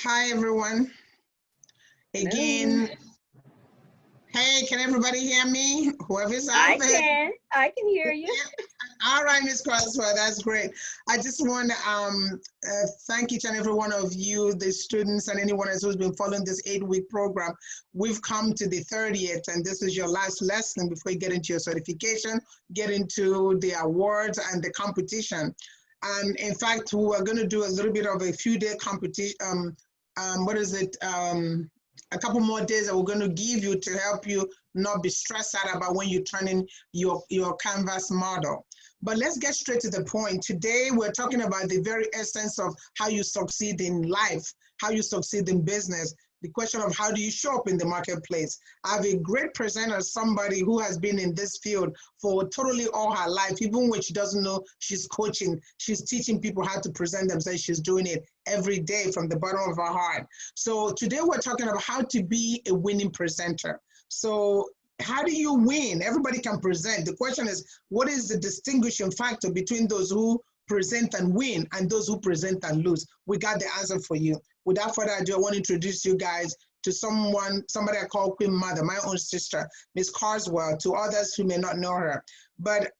Hi, everyone. Again, hey, can everybody hear me? Whoever's out there. I can hear you. All right, Ms. Croswell, that's great. I just want to thank each and every one of you, the students and anyone else who's been following this 8-week program. We've come to the 30th, and this is your last lesson before you get into your certification, get into the awards and the competition. And in fact, we're going to do a little bit of a few-day competition. A couple more days that we're going to give you to help you not be stressed out about when you turn in your Canvas model. But let's get straight to the point. Today, we're talking about the very essence of how you succeed in life, how you succeed in business, the question of how do you show up in the marketplace. I have a great presenter, somebody who has been in this field for totally all her life, even when she doesn't know she's coaching, she's teaching people how to present themselves. She's doing it every day from the bottom of her heart. So today we're talking about how to be a winning presenter. So how do you win? Everybody can present. The question is, what is the distinguishing factor between those who present and win and those who present and lose? We got the answer for you. Without further ado, I want to introduce you guys to somebody I call Queen Mother, my own sister, Miss Carswell, to others who may not know her. But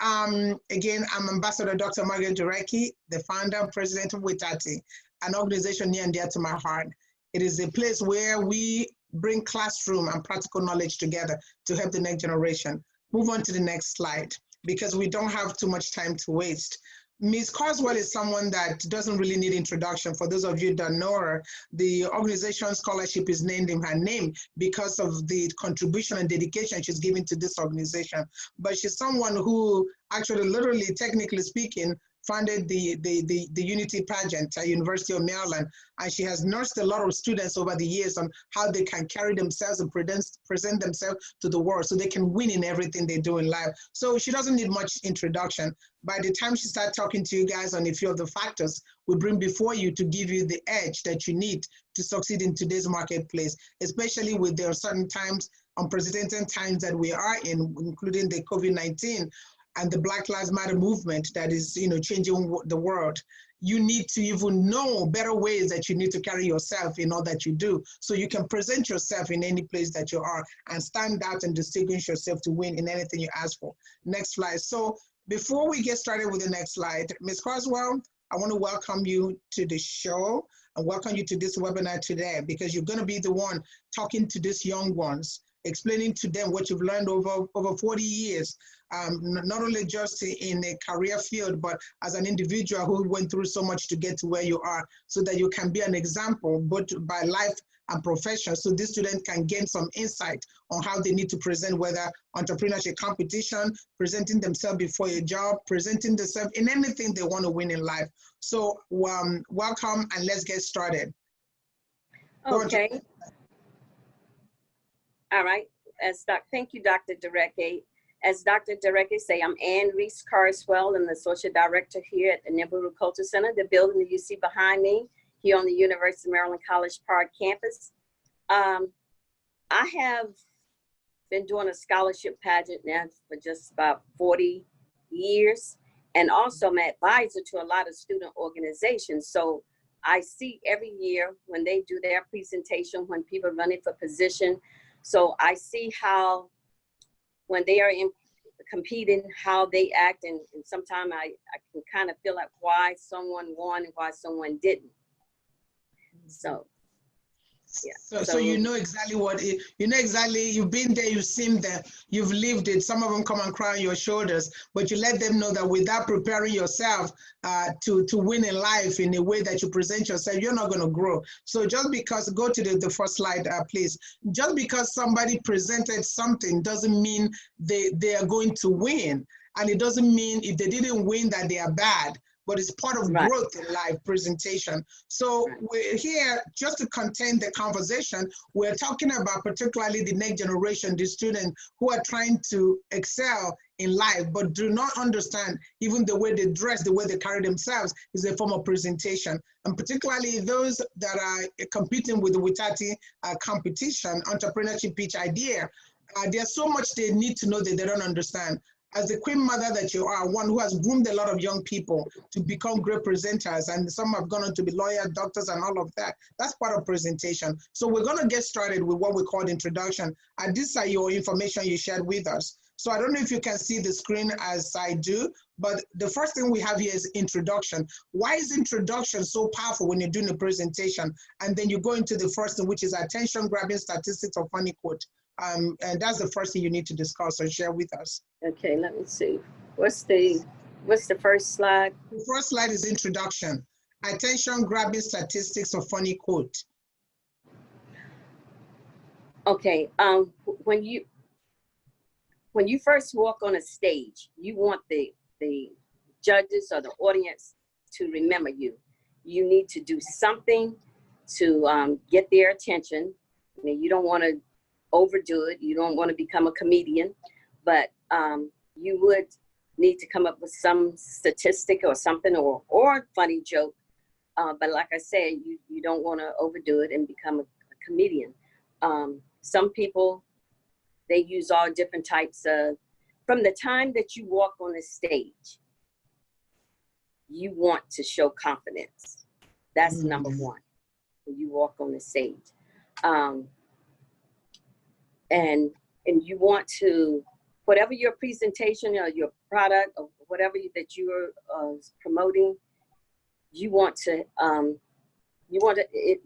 again, I'm Ambassador Dr. Margaret Durecki, the founder and president of WETATi, an organization near and dear to my heart. It is a place where we bring classroom and practical knowledge together to help the next generation. Move on to the next slide, because we don't have too much time to waste. Ms. Carswell is someone that doesn't really need introduction. For those of you who don't know her, the organization scholarship is named in her name because of the contribution and dedication she's given to this organization. But she's someone who actually, literally, technically speaking, founded the Unity pageant at University of Maryland, and she has nursed a lot of students over the years on how they can carry themselves and present themselves to the world so they can win in everything they do in life. So she doesn't need much introduction. By the time she starts talking to you guys on a few of the factors we bring before you to give you the edge that you need to succeed in today's marketplace, especially with the certain times, unprecedented times that we are in, including the COVID-19, and the Black Lives Matter movement that is, changing the world. You need to even know better ways that you need to carry yourself in all that you do, so you can present yourself in any place that you are and stand out and distinguish yourself to win in anything you ask for. Next slide. So before we get started with the next slide, Ms. Carswell, I want to welcome you to the show and welcome you to this webinar today, because you're going to be the one talking to these young ones, explaining to them what you've learned over 40 years, not only just in a career field, but as an individual who went through so much to get to where you are, so that you can be an example, both by life and profession, so these students can gain some insight on how they need to present, whether entrepreneurship competition, presenting themselves before a job, presenting themselves in anything they want to win in life. So welcome, and let's get started. Okay. All right. Thank you, Dr. Durecki. As Dr. Durecki say, I'm Ann Reese Carswell. I'm the Associate Director here at the Nimblewood Culture Center, the building that you see behind me here on the University of Maryland College Park campus. I have been doing a scholarship pageant now for just about 40 years. And also I'm an advisor to a lot of student organizations. So I see every year when they do their presentation, when people are running for position. So I see how, when they are competing, how they act, and sometimes I can kind of feel like why someone won and why someone didn't. So, yeah. So you know exactly you've been there, you've seen them, you've lived it. Some of them come and cry on your shoulders, but you let them know that without preparing yourself to win in life in a way that you present yourself, you're not going to grow. So just because, go to the first slide, please. Just because somebody presented something doesn't mean they are going to win. And it doesn't mean if they didn't win that they are bad. But it's part of growth in life presentation. So we're here just to contain the conversation. We're talking about particularly the next generation, the students who are trying to excel in life, but do not understand even the way they dress, the way they carry themselves is a form of presentation. And particularly those that are competing with the WETATi competition, entrepreneurship pitch idea, there's so much they need to know that they don't understand. as the queen mother that you are, one who has groomed a lot of young people to become great presenters, and some have gone on to be lawyers, doctors, and all of that. That's part of presentation. So we're going to get started with what we call the introduction. And these are your information you shared with us. So I don't know if you can see the screen as I do, but the first thing we have here is introduction. Why is introduction so powerful when you're doing a presentation? And then you go into the first thing, which is attention-grabbing statistics or funny quote. And that's the first thing you need to discuss or share with us. Okay, let me see. What's the first slide? The first slide is introduction. Attention-grabbing statistics or funny quote. Okay, when you first walk on a stage, you want the judges or the audience to remember you. You need to do something to get their attention. I mean, you don't want to overdo it. You don't want to become a comedian, but you would need to come up with some statistic or something or funny joke. But like I said, you don't want to overdo it and become a comedian. Some people, they use all different types of, from the time that you walk on the stage, you want to show confidence. That's number one, when you walk on the stage. And you want to, whatever your presentation or your product or whatever that you are promoting, you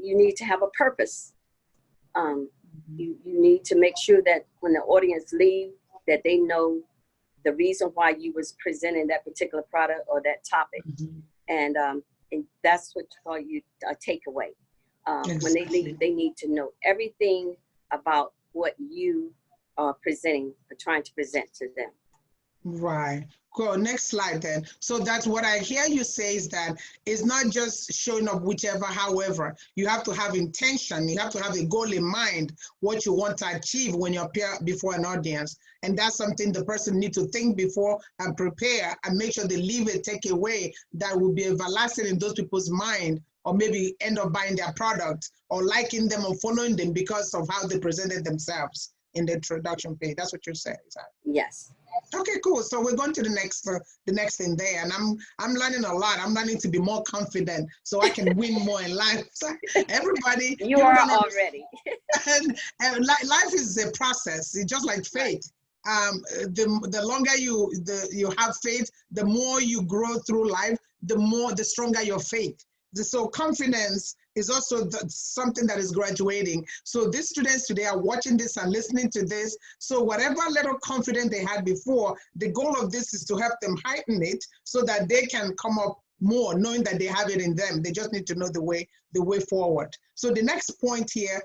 need to have a purpose. You need to make sure that when the audience leave, that they know the reason why you was presenting that particular product or that topic. And that's what you call a takeaway. When they leave, they need to know everything about what you are presenting or trying to present to them. Right. Cool. Next slide then. So that's what I hear you say is that it's not just showing up whichever, however, you have to have intention. You have to have a goal in mind, what you want to achieve when you appear before an audience. And that's something the person needs to think before and prepare and make sure they leave a takeaway that will be everlasting in those people's mind, or maybe end up buying their product or liking them or following them because of how they presented themselves in the introduction page. That's what you're saying, is that? Yes. Okay, cool. So we're going to the next thing there, and I'm learning a lot. I'm learning to be more confident so I can win more in life. So everybody, you are already. and life is a process. It's just like faith. The longer you have faith, the more you grow through life, the stronger your faith. So confidence is also something that is graduating. So these students today are watching this and listening to this. So whatever little confidence they had before, the goal of this is to help them heighten it so that they can come up more, knowing that they have it in them. They just need to know the way forward. So the next point here,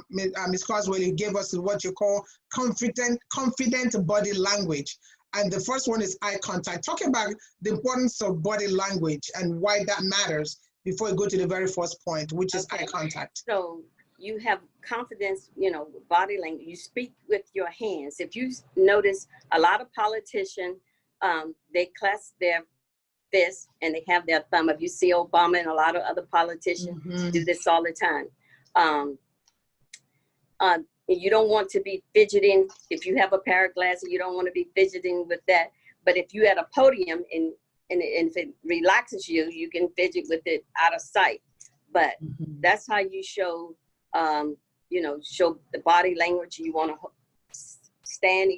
Ms. Carswell, you gave us what you call confident body language. And the first one is eye contact. Talk about the importance of body language and why that matters before we go to the very first point, which is eye contact. So you have confidence, body language. You speak with your hands. If you notice, a lot of politicians, they clasp their fists and they have their thumb. If you see Obama and a lot of other politicians do this all the time. You don't want to be fidgeting. If you have a pair of glasses, you don't want to be fidgeting with that. But if you're at a podium and if it relaxes you, you can fidget with it out of sight. But that's how you show, show the body language. You want to stand,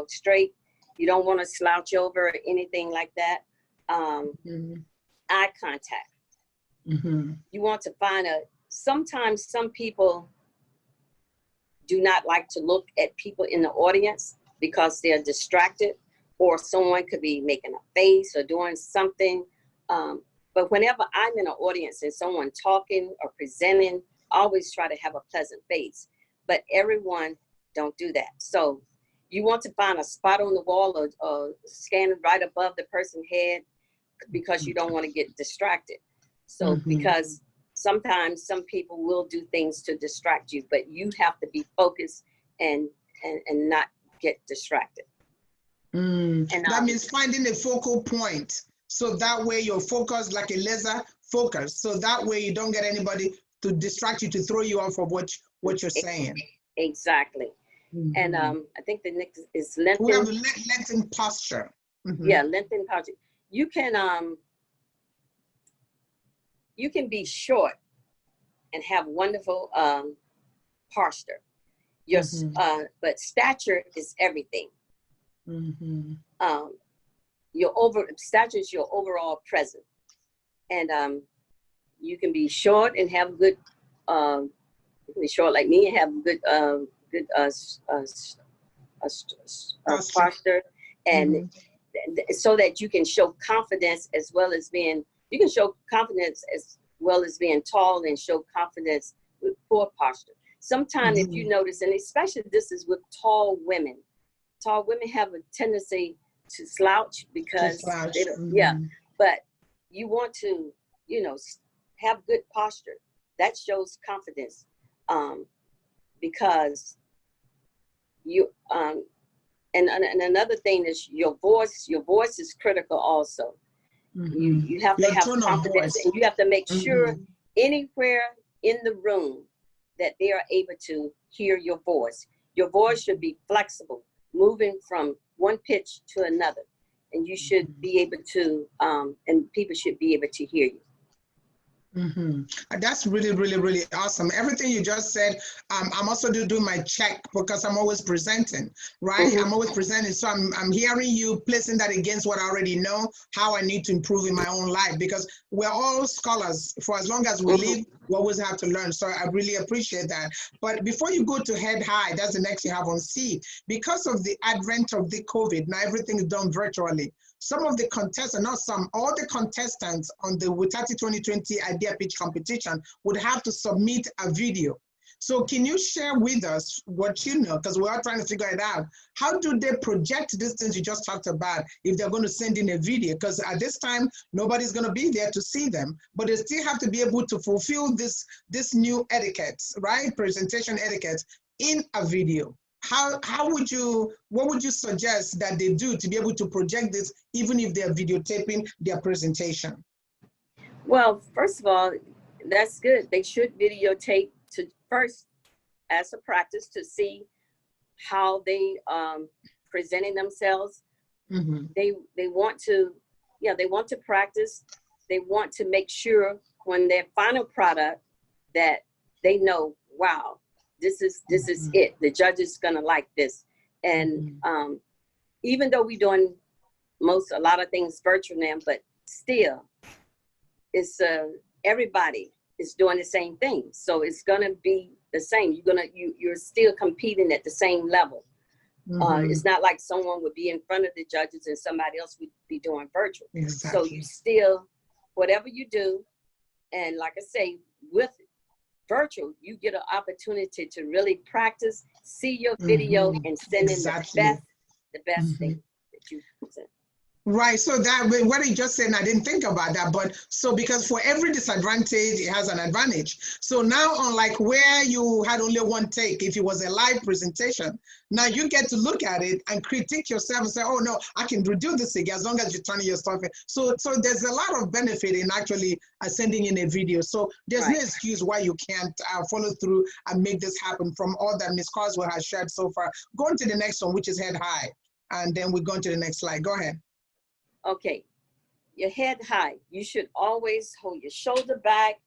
straight. You don't want to slouch over or anything like that. Eye contact. You want to find sometimes some people do not like to look at people in the audience because they're distracted, or someone could be making a face or doing something. But whenever I'm in an audience and someone talking or presenting, I always try to have a pleasant face. But everyone don't do that. So you want to find a spot on the wall or stand right above the person's head because you don't want to get distracted. So because sometimes some people will do things to distract you, but you have to be focused and not get distracted. And that means finding a focal point. So that way you're focused like a laser focus. So that way you don't get anybody to distract you, to throw you off of what you're saying. Exactly. And I think the next is lengthen. We have lengthen posture. Yeah, lengthen posture. You can be short and have wonderful posture. But stature is everything. Stature is your overall presence, and you can be short and have good. You can be short like me and have good posture, and so that you can show confidence as well as being. You can show confidence as well as being tall and show confidence with poor posture. Sometimes if you notice, and especially this is with tall women have a tendency to slouch because they don't, but you want to, have good posture. That shows confidence, because you, and another thing is your voice is critical also. You have to have confidence, and you have to make sure anywhere in the room that they are able to hear your voice. Your voice should be flexible, moving from one pitch to another, and you should be able to, and people should be able to hear you. That's really, really, really awesome. Everything you just said, I'm also doing my check because I'm always presenting, right? I'm always presenting. So I'm hearing you, placing that against what I already know, how I need to improve in my own life, because we're all scholars. For as long as we live, we always have to learn. So I really appreciate that. But before you go to head high, that's the next you have on C. Because of the advent of the COVID, now everything is done virtually. Some of the contestants, not some, all the contestants on the WETATi 2020 Idea Pitch competition would have to submit a video. So can you share with us what you know, because we are trying to figure it out. How do they project these things you just talked about if they're going to send in a video? Because at this time, nobody's going to be there to see them, but they still have to be able to fulfill this new etiquette, right? Presentation etiquette in a video. What would you suggest that they do to be able to project this, even if they're videotaping their presentation? Well, first of all, that's good. They should videotape to first, as a practice, to see how they presenting themselves. They want to, they want to practice. They want to make sure when their final product that they know, wow, this is it. The judge is gonna like this. And even though we're doing a lot of things virtual now, but still, it's everybody is doing the same thing. So it's gonna be the same. You're still competing at the same level. It's not like someone would be in front of the judges and somebody else would be doing virtual. So you still, whatever you do, and like I say, with virtual, you get an opportunity to really practice, see your video, and send in the best thing that you present. Right, so that what he just said, and I didn't think about that, but so because for every disadvantage, it has an advantage. So now, unlike where you had only one take, if it was a live presentation, now you get to look at it and critique yourself and say, oh no, I can redo this again as long as you're turning your stuff in. So there's a lot of benefit in actually sending in a video. So there's no excuse why you can't follow through and make this happen from all that Ms. Carswell has shared so far. Go on to the next one, which is head high. And then we go on to the next slide. Go ahead. Okay, your head high. You should always hold your shoulder back,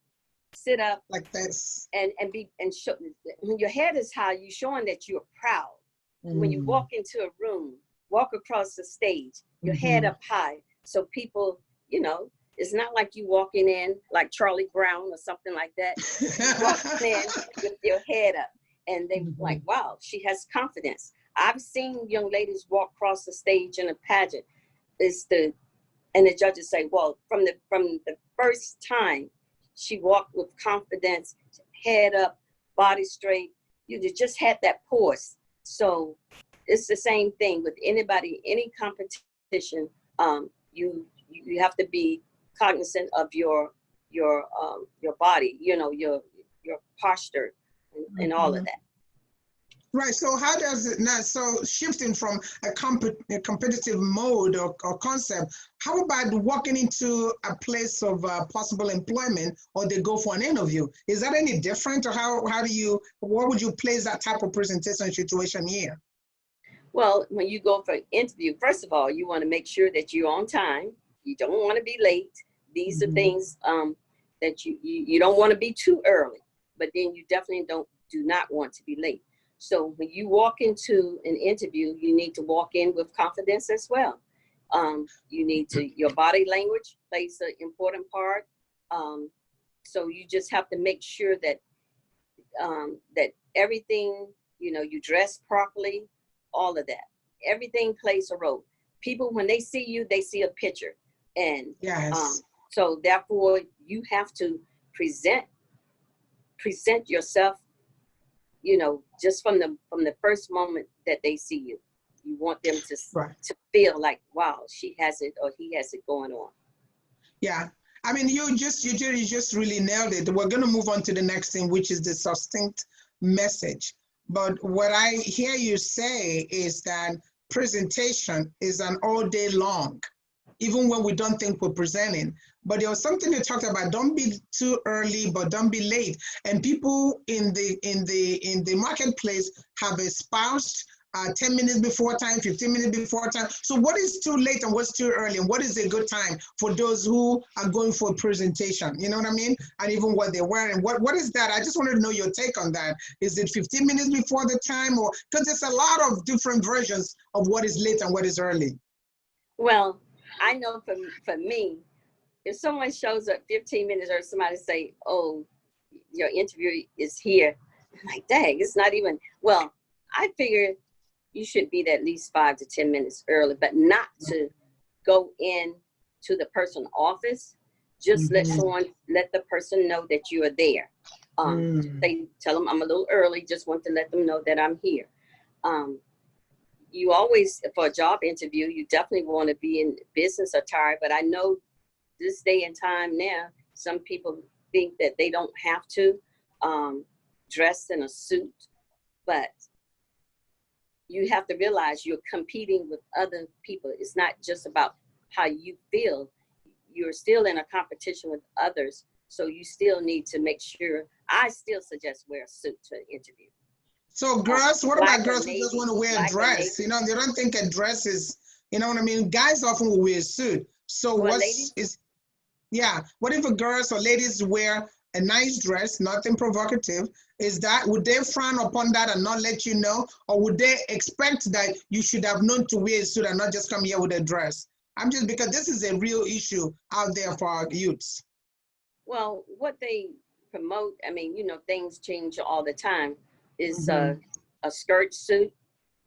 sit up like this, and show. When your head is high, you're showing that you're proud. When you walk into a room, walk across the stage, your head up high, so people, it's not like you walking in like Charlie Brown or something like that. You walking in with your head up, and they like, wow, she has confidence. I've seen young ladies walk across the stage in a pageant. And the judges say, well, from the first time she walked with confidence, head up, body straight, you just had that pause. So it's the same thing with anybody, any competition. You have to be cognizant of your body, your posture, and all of that. Right. So how does it now? So shifting from a competitive mode or concept, how about walking into a place of possible employment, or they go for an interview? Is that any different, or how do you, what would you place that type of presentation situation here? Well, when you go for an interview, first of all, you want to make sure that you're on time. You don't want to be late. These are things that you don't want to be too early, but then you definitely do not want to be late. So when you walk into an interview, you need to walk in with confidence as well. You need to, your body language plays an important part. So you just have to make sure that that everything, you know, you dress properly, all of that. Everything plays a role. People, when they see you, they see a picture. And Yes. so therefore you have to present yourself, you know, just from the first moment that they see you. You want them to feel like, wow, she has it or he has it going on. Yeah. I mean, you just really nailed it. We're going to move on to the next thing, which is the succinct message. But what I hear you say is that presentation is an all day long, even when we don't think we're presenting. But there was something you talked about, don't be too early, but don't be late. And people in the marketplace have espoused 10 minutes before time, 15 minutes before time. So what is too late and what's too early, and what is a good time for those who are going for a presentation? You know what I mean? And even what they're wearing. What is that? I just wanted to know your take on that. Is it 15 minutes before the time, or because there's a lot of different versions of what is late and what is early? Well, I know for me, if someone shows up 15 minutes or somebody say, oh, your interview is here, I'm like, dang, it's not even, well, I figure you should be there at least 5 to 10 minutes early, but not to go in to the person's office. Just let the person know that you are there. They tell them I'm a little early, just want to let them know that I'm here. You always, for a job interview, you definitely want to be in business attire, but I know this day and time now, some people think that they don't have to dress in a suit, but you have to realize you're competing with other people. It's not just about how you feel. You're still in a competition with others. So you still need to make sure, I still suggest wear a suit to an interview. So girls, what about girls who just want to wear a dress? You know, they don't think a dress is, you know what I mean? Guys often will wear a suit. So what if a girls or ladies wear a nice dress, nothing provocative? Would they frown upon that and not let you know? Or would they expect that you should have known to wear a suit and not just come here with a dress? Because this is a real issue out there for our youths. Well, what they promote, I mean, you know, things change all the time, is a skirt suit.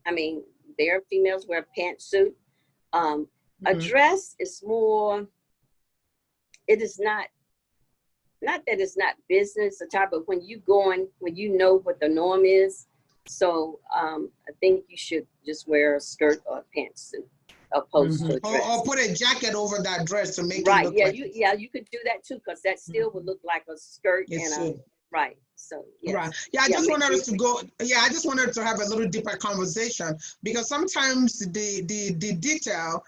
I mean, there females wear a pantsuit. A dress is more, it is not that it's not business attire, but when you know what the norm is. So I think you should just wear a skirt or a pantsuit opposed to a dress. Or put a jacket over that dress to make it look yeah, like you could do that too, because that still would look like a skirt and right. So yes. Right. Yeah, I just wanted us to go. Yeah, I just wanted to have a little deeper conversation, because sometimes the detail,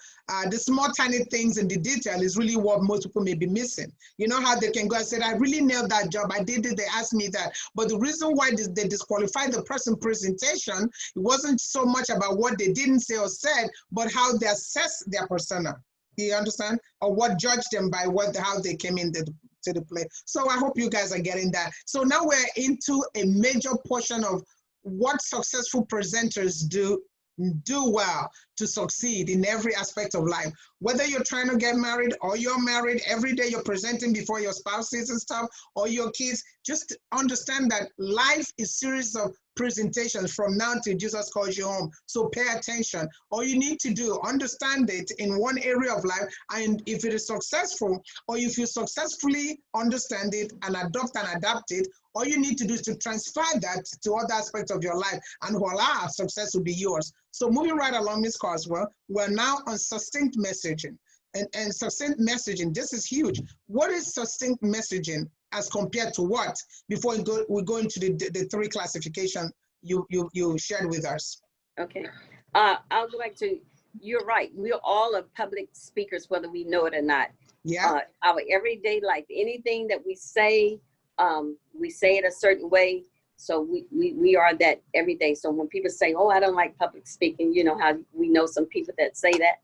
the small tiny things in the detail is really what most people may be missing. You know how they can go and say, I really nailed that job. I did it. They asked me that. But the reason why they disqualified the person presentation, it wasn't so much about what they didn't say or said, but how they assess their persona. You understand? Or what judged them by how they came in to the play. So I hope you guys are getting that. So now we're into a major portion of what successful presenters do well to succeed in every aspect of life. Whether you're trying to get married or you're married, every day you're presenting before your spouses and stuff, or your kids, just understand that life is a series of presentations from now till Jesus calls you home. So pay attention. All you need to do, understand it in one area of life, and if it is successful, or if you successfully understand it and adopt and adapt it, all you need to do is to transfer that to other aspects of your life, and voila, success will be yours. So moving right along, Ms. Carswell, we're now on succinct messaging. And succinct messaging, this is huge. What is succinct messaging as compared to what? Before we go into the three classification you shared with us. Okay. I would like to, you're right. We're all are public speakers, whether we know it or not. Yeah. Our everyday life, anything that we say it a certain way. So we are that every day. So when people say, oh, I don't like public speaking, you know how we know some people that say that.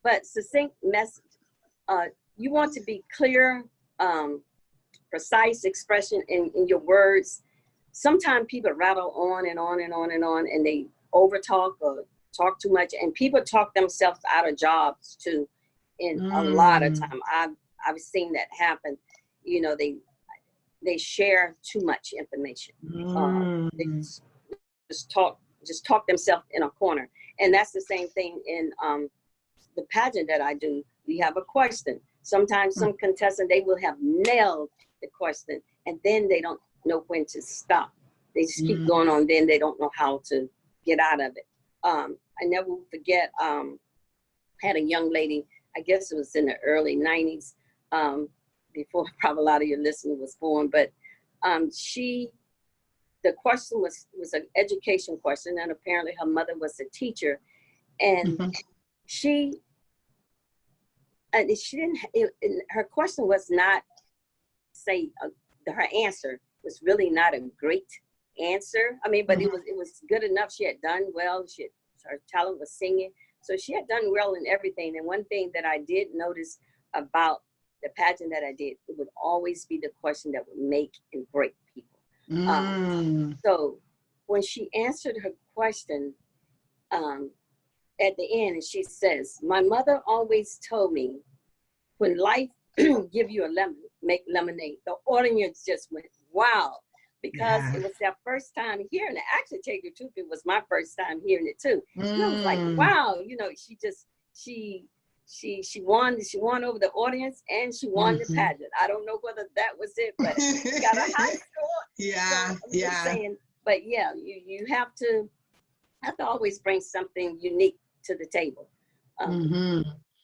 But succinct message, you want to be clear, precise expression in your words. Sometimes people rattle on and on and on and on, and they overtalk or talk too much, and people talk themselves out of jobs too. In a lot of time, I've seen that happen. You know, they share too much information. They just talk themselves in a corner, and that's the same thing in the pageant that I do. We have a question. Sometimes some contestant, they will have nailed the question, and then they don't know when to stop. They just keep going on, then they don't know how to get out of it. I never will forget, had a young lady, I guess it was in the early 90s, before probably a lot of your listeners was born, but the question was an education question, and apparently her mother was a teacher, and she didn't, her question was not, say, her answer was really not a great answer. I mean, but it was good enough. She had done well. Her talent was singing. So she had done well in everything. And one thing that I did notice about the pageant that I did, it would always be the question that would make and break people. So when she answered her question at the end, and she says, my mother always told me, when life give you a lemon, make lemonade. The audience just went, wow, because it was their first time hearing it. Actually, to tell you the truth, it was my first time hearing it too. And I was like, wow, you know, she won over the audience, and she won the pageant. I don't know whether that was it, but she got a high score. Yeah, so I'm just saying, but yeah, you have to always bring something unique to the table.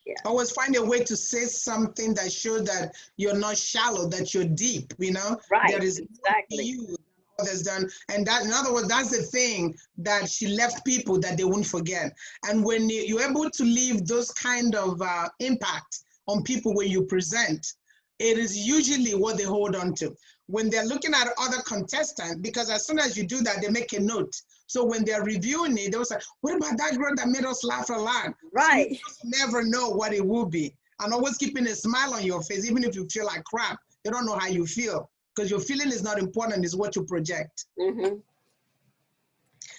Yeah. Always find a way to say something that shows that you're not shallow, that you're deep, you know? Right, there is exactly. You others done. And that, in other words, that's the thing that she left people that they won't forget. And when you're able to leave those kind of impact on people when you present, it is usually what they hold on to. When they're looking at other contestants, because as soon as you do that, they make a note. So when they're reviewing it, they'll say, what about that girl that made us laugh a lot? Right. So you just never know what it will be. And always keeping a smile on your face, even if you feel like crap, they don't know how you feel. Because your feeling is not important, it's what you project.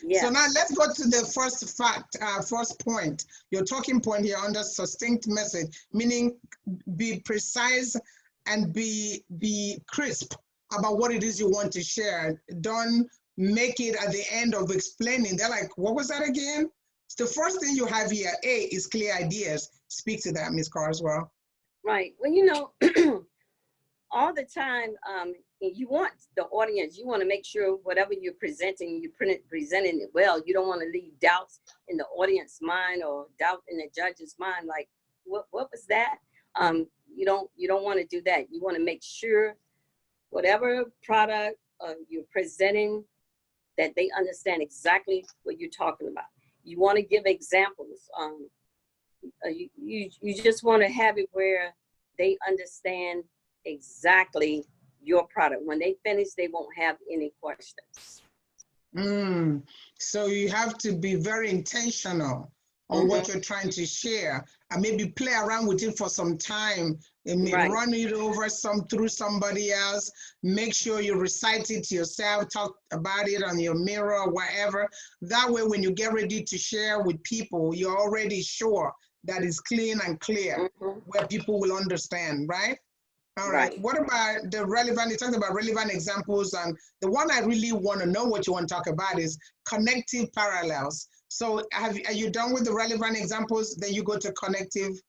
Yeah. So now let's go to the first fact, first point. Your talking point here under succinct message, meaning be precise and be crisp about what it is you want to share. Don't make it at the end of explaining. They're like, what was that again? So the first thing you have here, A, is clear ideas. Speak to that, Ms. Carswell. Right. Well, you know, all the time, you want the audience, you want to make sure whatever you're presenting, you're presenting it well. You don't want to leave doubts in the audience mind or doubt in the judge's mind, like, what was that? You don't want to do that. You want to make sure whatever product you're presenting, that they understand exactly what you're talking about. You want to give examples. You just want to have it where they understand exactly your product. When they finish, they won't have any questions. So you have to be very intentional on what you're trying to share, and maybe play around with it for some time, and run it over through somebody else. Make sure you recite it yourself, talk about it on your mirror or whatever. That way, when you get ready to share with people, you're already sure that it's clean and clear where people will understand, right? All right. What about the relevant, you talked about relevant examples, and the one I really want to know what you want to talk about is connective parallels. So are you done with the relevant examples? Then you go to connective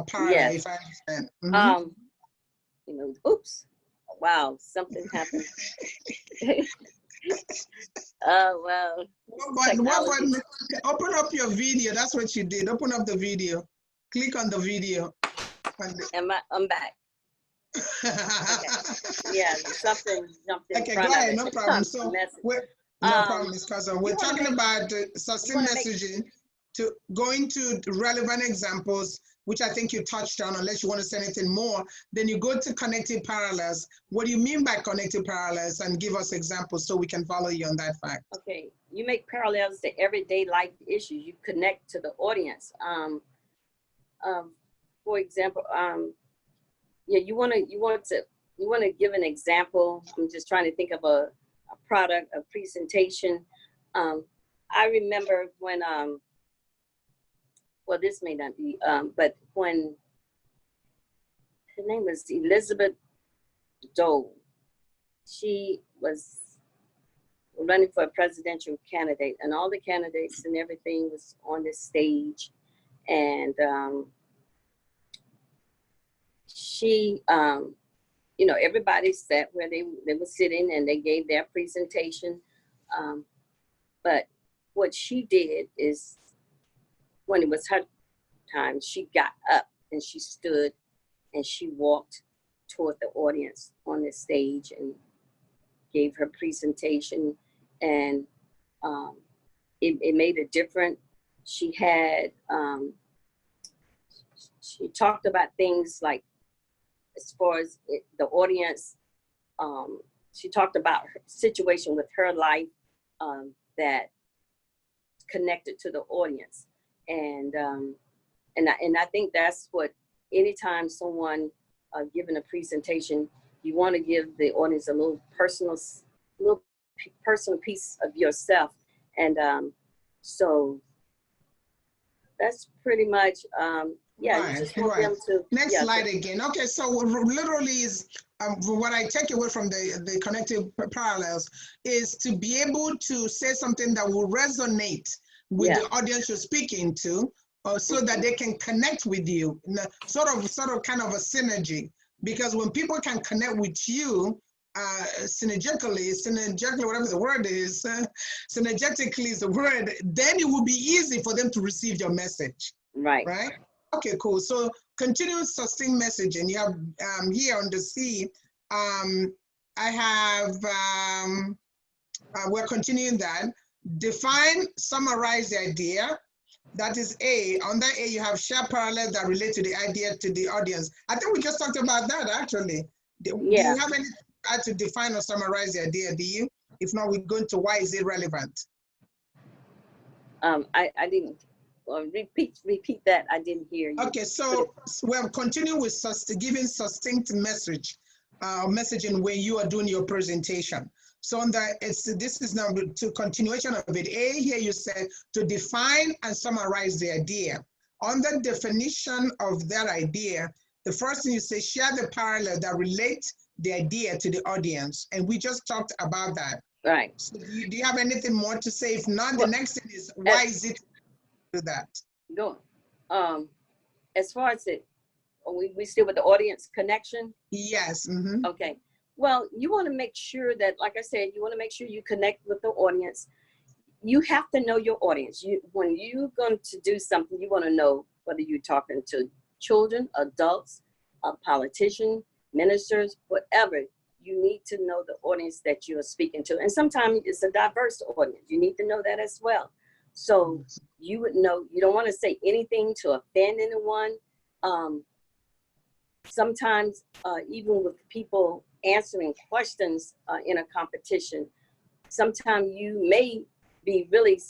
parallel, if I understand. You know, oops, wow, something happened. Oh, well. What button? Open up your video. That's what you did. Open up the video. Click on the video. I'm back. Okay. Yeah, something jumped in Okay, front go of ahead, it. no problem. So Message. no problem, Ms. Cousin. We're You wanna talking make, about you sustained wanna make, messaging to going to relevant examples, which I think you touched on, unless you want to say anything more. Then you go to connected parallels. What do you mean by connected parallels? And give us examples so we can follow you on that fact. okay, you make parallels to everyday life issues. You connect to the audience. For example, yeah, you want to give an example. I'm just trying to think of a product, a presentation. I remember when well, this may not be, but when her name was Elizabeth Dole, she was running for a presidential candidate, and all the candidates and everything was on this stage, and she, you know, everybody sat where they were sitting, and they gave their presentation. But what she did is, when it was her time, she got up and she stood and she walked toward the audience on the stage and gave her presentation, and it made a difference. She had, she talked about things like, as far as the audience, she talked about her situation with her life that connected to the audience. And I think that's what, anytime someone giving a presentation, you want to give the audience a little personal piece of yourself. And so that's pretty much, yeah, Right, you just want them to. Next yeah, slide again. Okay, so literally is what I take away from the connected parallels is to be able to say something that will resonate with Yeah. the audience you're speaking to, so that they can connect with you. Sort of kind of a synergy. Because when people can connect with you, synergetically, whatever the word is, synergetically is the word, then it will be easy for them to receive your message. Right. Right? Okay, cool. So continuous sustained messaging. You have here on the C, I have, we're continuing that. Define, summarize the idea. That is A. Under A, you have share parallels that relate to the idea to the audience. I think we just talked about that actually. Do you have any to define or summarize the idea, do you? If not, we're going to why is it relevant? I didn't, repeat that. I didn't hear you. Okay, so we're continuing with giving succinct messaging when you are doing your presentation. So on that, this is now to continuation of it. A, here you said to define and summarize the idea. On the definition of that idea, the first thing you say, share the parallel that relate the idea to the audience. And we just talked about that. Right. So do you have anything more to say? If not, the next thing is, why is it do that? Go. As far as it, we still with the audience connection? Yes. Mm-hmm. Okay. Well, you want to make sure that, like I said, you want to make sure you connect with the audience. You have to know your audience. When you're going to do something, you want to know whether you're talking to children, adults, a politician, ministers, whatever. You need to know the audience that you are speaking to. And sometimes it's a diverse audience. You need to know that as well. So you would know, you don't want to say anything to offend anyone. Sometimes even with people answering questions in a competition, sometimes you may be really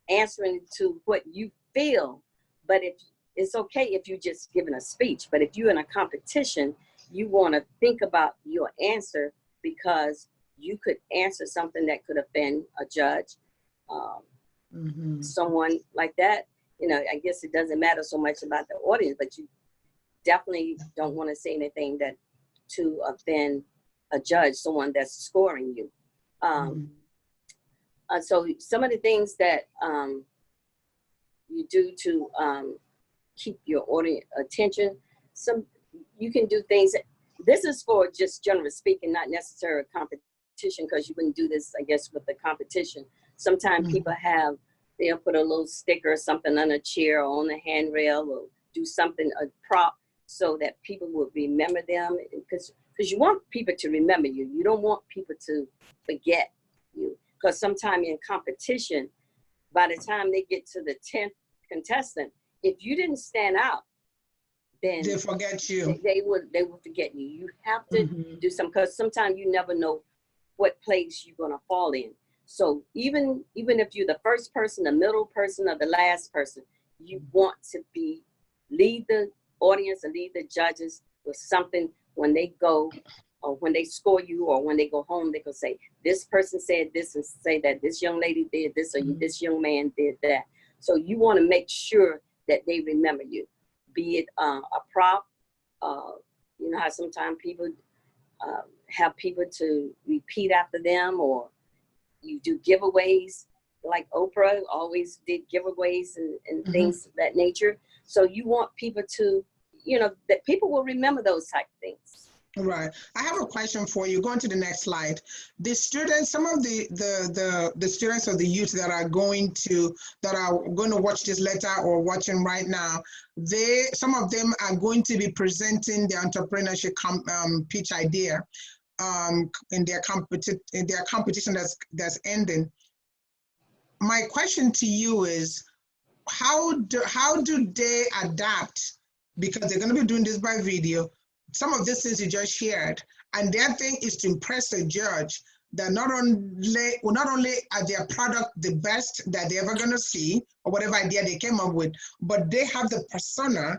answering to what you feel, but if it's okay if you're just giving a speech, but if you're in a competition, you want to think about your answer, because you could answer something that could offend a judge, someone like that. You know, I guess it doesn't matter so much about the audience, but you definitely don't want to say anything that to offend a judge, someone that's scoring you. So some of the things that you do to keep your audience attention, you can do things. This is for just generally speaking, not necessarily competition, because you wouldn't do this, I guess, with the competition. Sometimes people they'll put a little sticker or something on a chair or on a handrail, or do something, a prop so that people will remember them, because you want people to remember you. You don't want people to forget you, because sometimes in competition, by the time they get to the 10th contestant, if you didn't stand out, then they forget you. They will forget you. You have to do some, because sometimes you never know what place you're gonna fall in. So even if you're the first person, the middle person, or the last person, you want to lead the audience and lead the judges with something when they go, or when they score you, or when they go home, they can say, this person said this, and say that this young lady did this, or this young man did that. So you want to make sure that they remember you, be it a prop. You know how sometimes people have people to repeat after them, or you do giveaways, like Oprah always did giveaways and things of that nature. So you want people to, that people will remember those type of things. Right. I have a question for you. Going to the next slide. The students, some of the students or the youth that are going to watch this letter or watching right now, some of them are going to be presenting their entrepreneurship pitch idea in their competition that's ending. My question to you is, how do they adapt, because they're going to be doing this by video, some of these things you just shared, and their thing is to impress the judge that not only are their product the best that they're ever going to see, or whatever idea they came up with, but they have the persona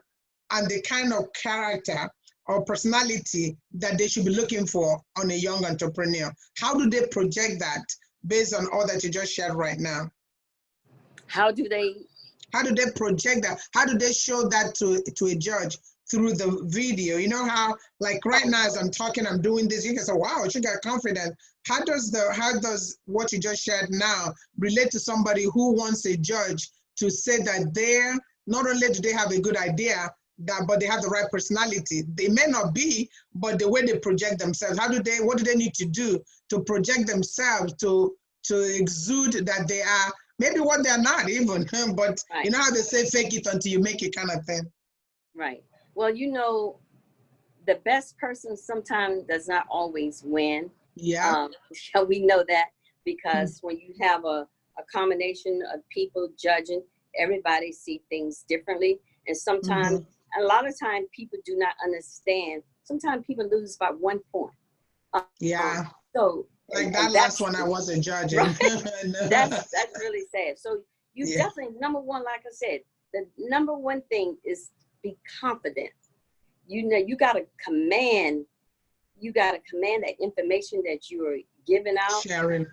and the kind of character or personality that they should be looking for on a young entrepreneur. How do they project that based on all that you just shared right now? How do they project that? How do they show that to a judge through the video? You know how, like right now as I'm talking, I'm doing this, you can say, wow, she got confident. How does what you just shared now relate to somebody who wants a judge to say that not only do they have a good idea, but they have the right personality? They may not be, but the way they project themselves, what do they need to do to project themselves to exude that they are maybe what they're not even, but right. You know how they say fake it until you make it kind of thing. Right. Well, the best person sometimes does not always win. Yeah. We know that because when you have a combination of people judging, everybody see things differently. And sometimes, a lot of times people do not understand. Sometimes people lose by 1 point. Yeah. So like that last one, I wasn't judging. Right? That's really sad. So you definitely, number one, like I said, the number one thing is be confident. You gotta command that information that you are giving out. Sharing.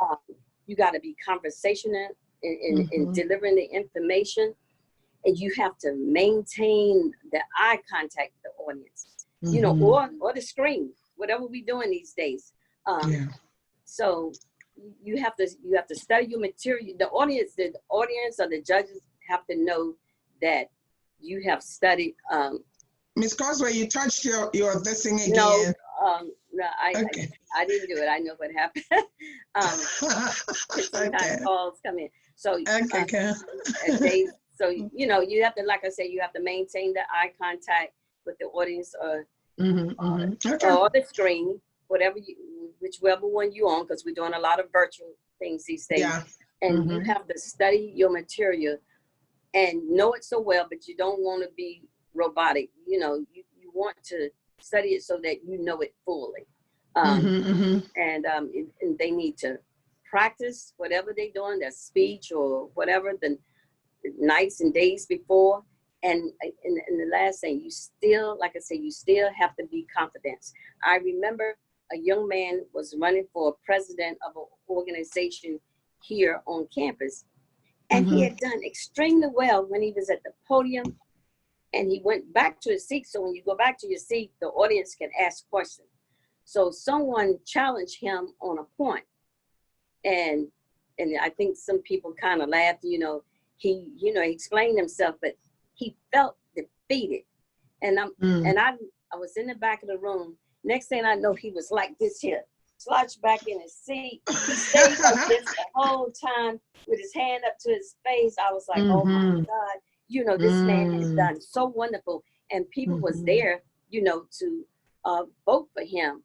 You gotta be conversational in delivering the information, and you have to maintain the eye contact with the audience. Or the screen, whatever we're doing these days. So you have to study your material. The audience or the judges have to know that you have studied. Ms. Cosway, you touched your this thing again. No, I didn't do it. I know what happened. Sometimes calls come in. So you have to, like I said, you have to maintain the eye contact with the audience or the screen, whichever one you on, because we're doing a lot of virtual things these days. Yeah. And you have to study your material and know it so well, but you don't want to be robotic. You want to study it so that you know it fully. And they need to practice whatever they're doing, their speech or whatever, the nights and days before. And the last thing, you still have to be confident. I remember a young man was running for president of an organization here on campus. And he had done extremely well when he was at the podium, and he went back to his seat. So when you go back to your seat, the audience can ask questions. So someone challenged him on a point. And I think some people kind of laughed, he explained himself, but he felt defeated. And I was in the back of the room. Next thing I know, he was like this here, slouched back in his seat. He stayed like this the whole time with his hand up to his face. I was like, oh my God, this man has done so wonderful. And people was there you know, to vote for him.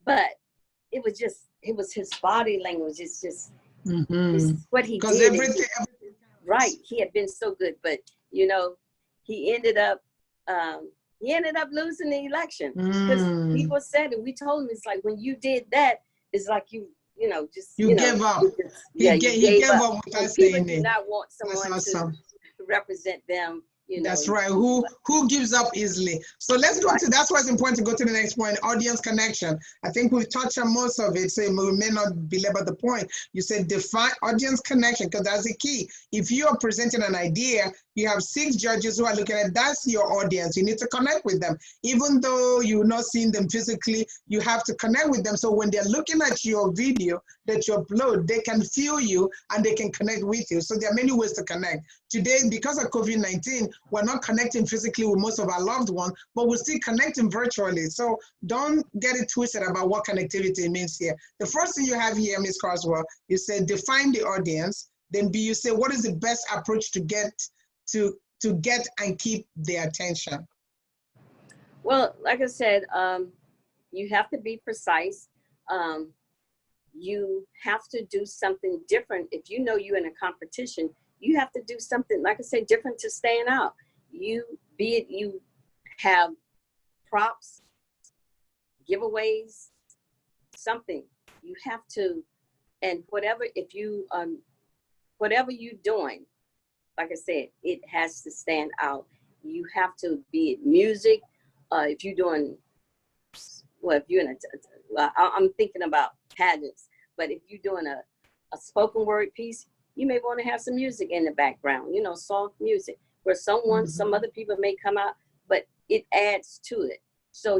But it was his body language. It's just it's what he Because did. everything Right. He had been so good, but you know, he ended up losing the election because people said, and we told him, it's like, when you did that, it's like you gave up. You gave up. Without People saying do it. not want That's someone awesome. to represent them. You know, That's right. Who gives up easily? So let's go to, that's why it's important to go to the next point, audience connection. I think we've touched on most of it, so we may not belabor the point. You said define audience connection, because that's the key. If you are presenting an idea, you have 6 judges who are looking at, that's your audience. You need to connect with them. Even though you're not seeing them physically, you have to connect with them. So when they're looking at your video that you upload, they can feel you and they can connect with you. So there are many ways to connect. Today, because of COVID-19, we're not connecting physically with most of our loved ones, but we're still connecting virtually. So don't get it twisted about what connectivity means here. The first thing you have here, Ms. Carswell, you said define the audience. Then B, you say what is the best approach to get and keep their attention? Well, like I said, you have to be precise. You have to do something different. If you know you're in a competition, you have to do something, like I said, different to stand out. You have props, giveaways, something. You have to, and whatever you're doing, like I said, it has to stand out. You have to be it music. If you're doing, well, if you're in I'm thinking about pageants, but if you're doing a spoken word piece, you may want to have some music in the background, you know, soft music, where some other people may come out, but it adds to it. So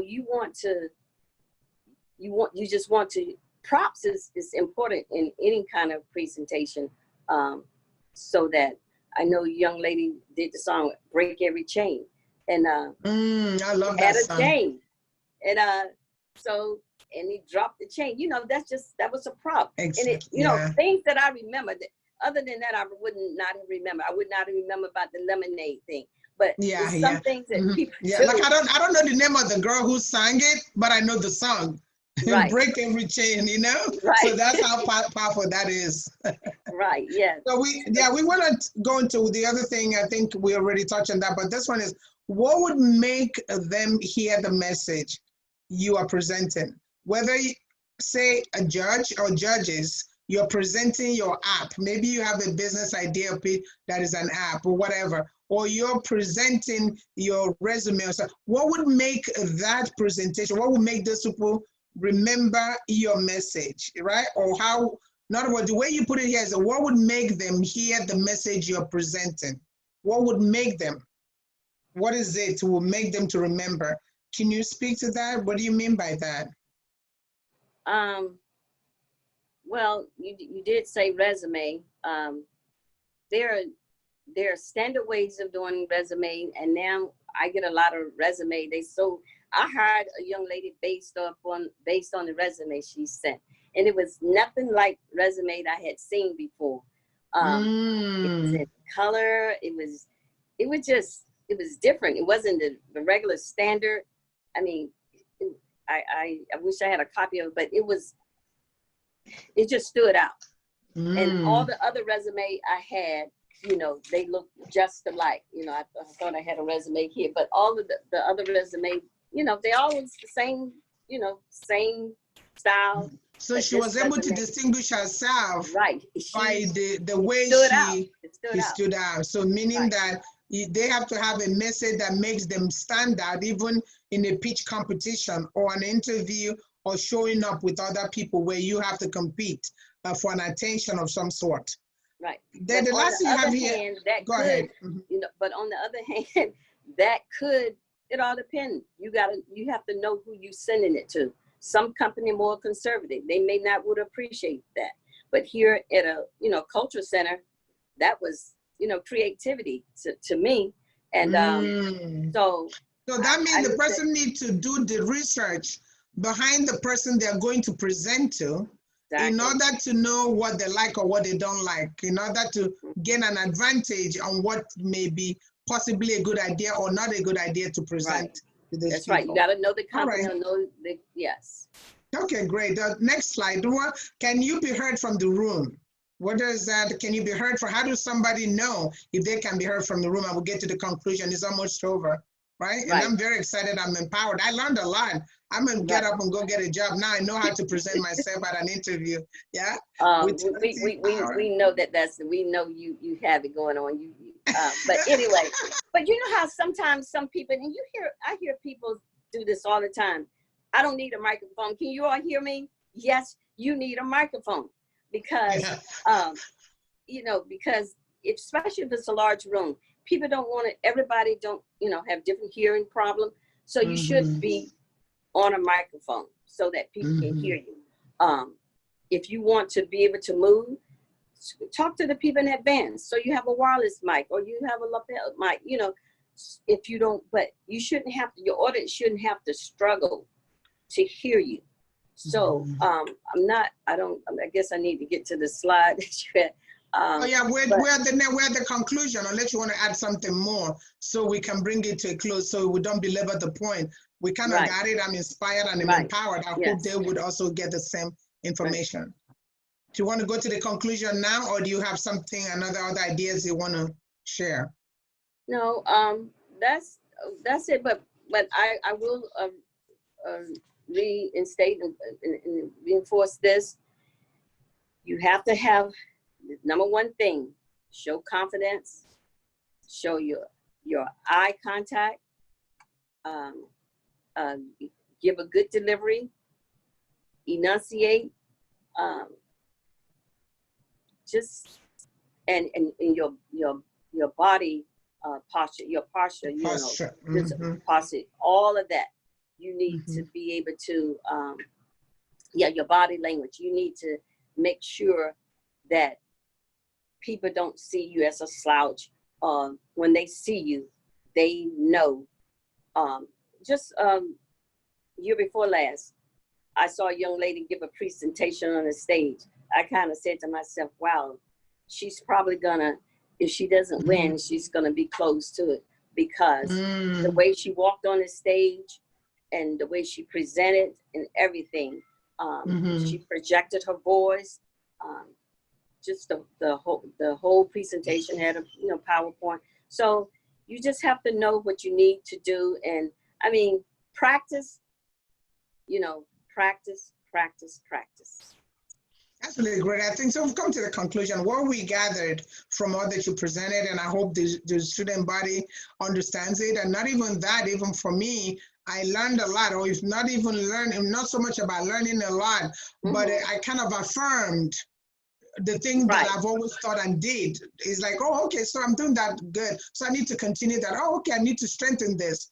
props is important in any kind of presentation. So that, I know a young lady did the song "Break Every Chain," and I love that song. Had a chain, and and he dropped the chain. You know, that was a prop. Exactly. And it, know, things that I remember. Other than that, I would not have remembered. I would not have remembered about the lemonade thing. But some things that people do. Like I don't know the name of the girl who sang it, but I know the song. Right. Break every chain, you know? Right. So that's how powerful that is. Right, yeah. So we want to go into the other thing. I think we already touched on that, but this one is, what would make them hear the message you are presenting? Whether you say a judge or judges, you're presenting your app. Maybe you have a business idea that is an app or whatever, or you're presenting your resume. So what would make that presentation, what would make those people remember your message, right? Or how, in other words, the way you put it here is, what would make them hear the message you're presenting? What would make them? What is it will make them to remember? Can you speak to that? What do you mean by that? Well, you did say resume. There are standard ways of doing resume, and now I get a lot of resume. I hired a young lady based on the resume she sent, and it was nothing like resume I had seen before. It was in color. It was different. It wasn't the regular standard. I mean, I wish I had a copy of it, but it just stood out. And all the other resume I had, you know, they looked just alike. You know, I thought I had a resume here, but all of the other resume, you know, they all was the same, you know, same style. So she was able to distinguish herself, right, by the way she stood out. So meaning that they have to have a message that makes them stand out, even in a pitch competition or an interview or showing up with other people where you have to compete for an attention of some sort. Right. Then the last thing you have here, go ahead. You know, but on the other hand, it all depends. You have to know who you sending it to. Some company more conservative, they may not would appreciate that. But here at a, you know, culture center, that was, you know, creativity to me. And so that means the person needs to do the research behind the person they're going to present to, in order to know what they like or what they don't like, in order to gain an advantage on what may be possibly a good idea or not a good idea to present to these That's people. right. You got to know the company, All right. know the, yes. Okay, great. The next slide. Can you be heard from the room? What does that, can you be heard from? How does somebody know if they can be heard from the room? I will get to the conclusion. It's almost over, right? And I'm very excited. I'm empowered. I learned a lot. I'm going to get up and go get a job. Now I know how to present myself at an interview. Yeah. We know we know you have it going on. But anyway, but you know how sometimes some people, and I hear people do this all the time. I don't need a microphone. Can you all hear me? Yes, you need a microphone because, you know, because especially if it's a large room, people don't want it. Everybody don't, you know, have different hearing problems. So you should be on a microphone so that people can hear you. If you want to be able to move, talk to the people in advance. So you have a wireless mic or you have a lapel mic, you know, if you don't, but you shouldn't have to, your audience shouldn't have to struggle to hear you. So I guess I need to get to the slide that you had. We're at the conclusion, unless you want to add something more so we can bring it to a close so we don't belabor the point. We kind of got it. I'm inspired and I'm empowered. I hope they would also get the same information. Do you want to go to the conclusion now, or do you have something, other ideas you want to share? No, that's it. But I will reinstate and reinforce this. You have to have number one thing: show confidence, show your eye contact, give a good delivery, enunciate. And your body posture, your posture, you know, posture, all of that. You need to be able to, your body language. You need to make sure that people don't see you as a slouch. When they see you, they know. Year before last, I saw a young lady give a presentation on the stage. I kind of said to myself, wow, she's probably gonna, if she doesn't win, she's gonna be close to it, because the way she walked on the stage and the way she presented and everything, she projected her voice. Just the whole presentation had a PowerPoint. So you just have to know what you need to do, and I mean, practice. Practice. That's really great. I think so. We've come to the conclusion. What we gathered from all that you presented, and I hope the student body understands it. And not even that, even for me, I learned a lot, or if not even learning, not so much about learning a lot, but I kind of affirmed the thing that I've always thought and did. It's like, oh, okay, so I'm doing that good. So I need to continue that. Oh, okay, I need to strengthen this.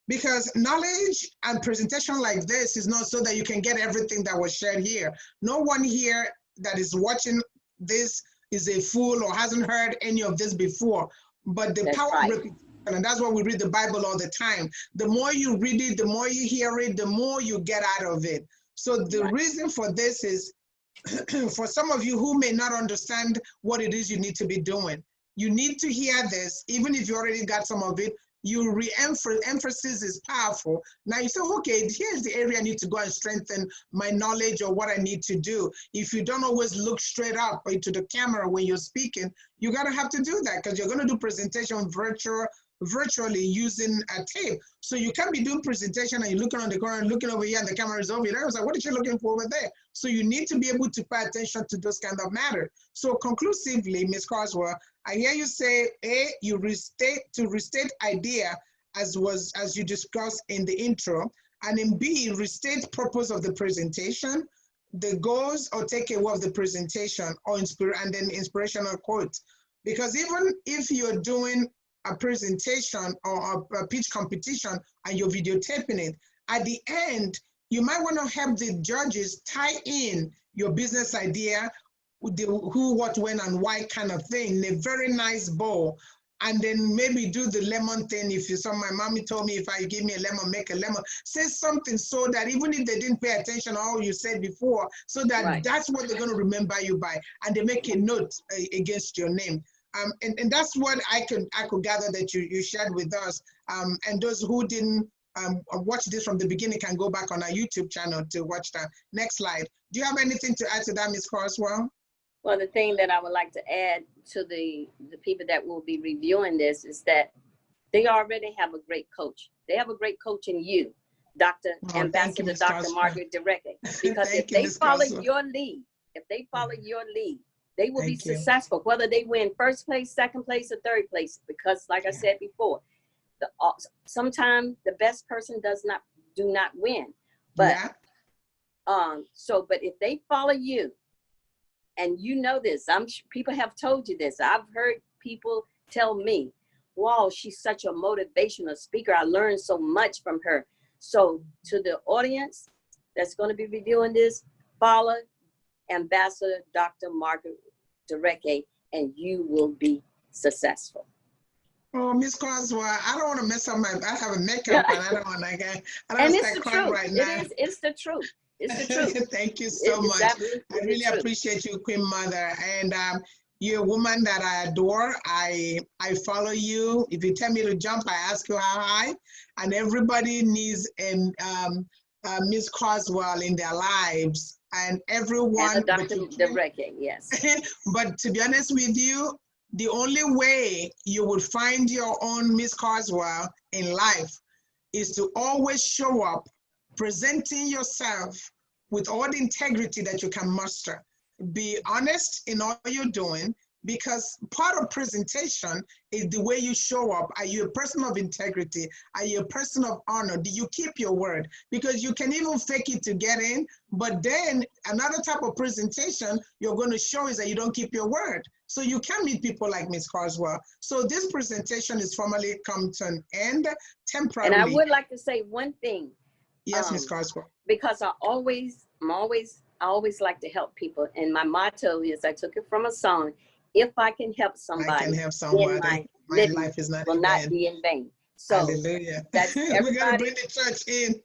Because knowledge and presentation like this is not so that you can get everything that was shared here. No one here that is watching this is a fool or hasn't heard any of this before. But the power of repetition, and that's why we read the Bible all the time. The more you read it, the more you hear it, the more you get out of it. So the reason for this is, for some of you who may not understand what it is you need to be doing, you need to hear this, even if you already got some of it. You emphasis is powerful. Now you say, okay, here's the area I need to go and strengthen my knowledge or what I need to do. If you don't always look straight up into the camera when you're speaking, you're gonna have to do that because you're gonna do presentation virtually using a tape. So you can't be doing presentation and you're looking on the corner and looking over here and the camera is over here. I was like, what are you looking for over there? So you need to be able to pay attention to those kind of matters. So conclusively, Ms. Carswell, I hear you say, A, you restate idea as you discussed in the intro, and in B, restate purpose of the presentation, the goals or takeaway of the presentation, or and then inspirational quote. Because even if you're doing a presentation or a pitch competition and you're videotaping it, at the end, you might want to help the judges tie in your business idea with the who, what, when, and why kind of thing in a very nice bowl. And then maybe do the lemon thing. If you saw, my mommy told me, if I give me a lemon, make a lemon. Say something so that even if they didn't pay attention to all you said before, so that that's what they're going to remember you by. And they make a note against your name. And that's what I could gather that you shared with us. And those who didn't watch this from the beginning can go back on our YouTube channel to watch the next slide. Do you have anything to add to that, Ms. Carswell? Well, the thing that I would like to add to the people that will be reviewing this is that they already have a great coach. They have a great coach in you, Ambassador Dr. Margaret Dereke. Because if they follow your lead, they will be successful, whether they win first place, second place, or third place. Because like I said before, sometimes the best person do not win. But but if they follow you, and you know this, people have told you this. I've heard people tell me, wow, she's such a motivational speaker. I learned so much from her. So to the audience that's going to be reviewing this, follow Ambassador Dr. Margaret Dereke, and you will be successful. Oh, Miss Carswell, I don't want to mess up I have a makeup and I don't want to start crying right now. It's the truth. It's the truth. Thank you so much. I really appreciate you, Queen Mother. And you're a woman that I adore. I follow you. If you tell me to jump, I ask you how high. And everybody needs Miss Carswell in their lives. And everyone. And Dr. Dereke, yes. But to be honest with you, the only way you would find your own Miss Carswell in life is to always show up presenting yourself with all the integrity that you can muster. Be honest in all you're doing, because part of presentation is the way you show up. Are you a person of integrity? Are you a person of honor? Do you keep your word? Because you can even fake it to get in, but then another type of presentation you're going to show is that you don't keep your word. So you can meet people like Ms. Carswell. So this presentation is formally come to an end temporarily. And I would like to say one thing. Yes, Ms. Carswell. Because I always like to help people. And my motto is, I took it from a song, if I can help somebody, I can help somebody. My life is not will not be in vain. So hallelujah. That's We're gonna bring the church in.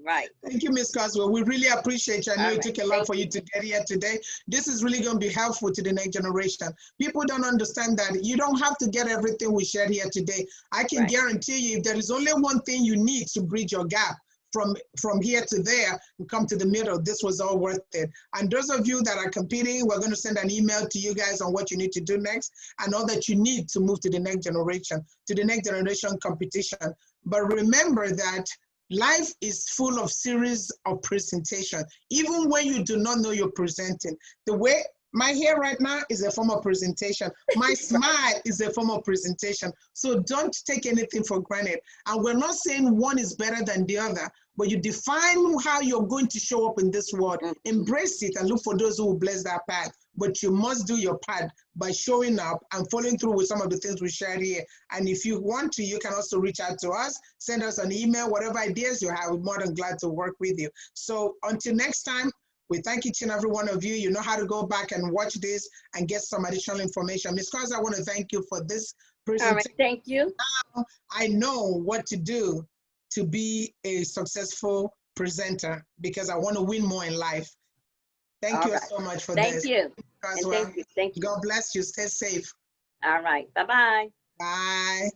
Right. Thank you, Ms. Carswell. We really appreciate you. I know it took a lot for you to get here today. This is really going to be helpful to the next generation. People don't understand that you don't have to get everything we shared here today. I can guarantee you, if there is only one thing you need to bridge your gap from here to there and come to the middle, this was all worth it. And those of you that are competing, we're going to send an email to you guys on what you need to do next and all that you need to move to the next generation competition. But remember that life is full of series of presentation. Even when you do not know you're presenting, the way my hair right now is a form of presentation. My smile is a form of presentation. So don't take anything for granted. And we're not saying one is better than the other, but you define how you're going to show up in this world. Embrace it and look for those who will bless that path. But you must do your part by showing up and following through with some of the things we shared here. And if you want to, you can also reach out to us, send us an email, whatever ideas you have, we're more than glad to work with you. So until next time, we thank each and every one of you. You know how to go back and watch this and get some additional information. Ms. Carswell, I want to thank you for this presentation. All right, thank you. Now I know what to do to be a successful presenter because I want to win more in life. Thank you so much for this. Thank you. Thank you. God bless you. Stay safe. All right. Bye-bye. Bye.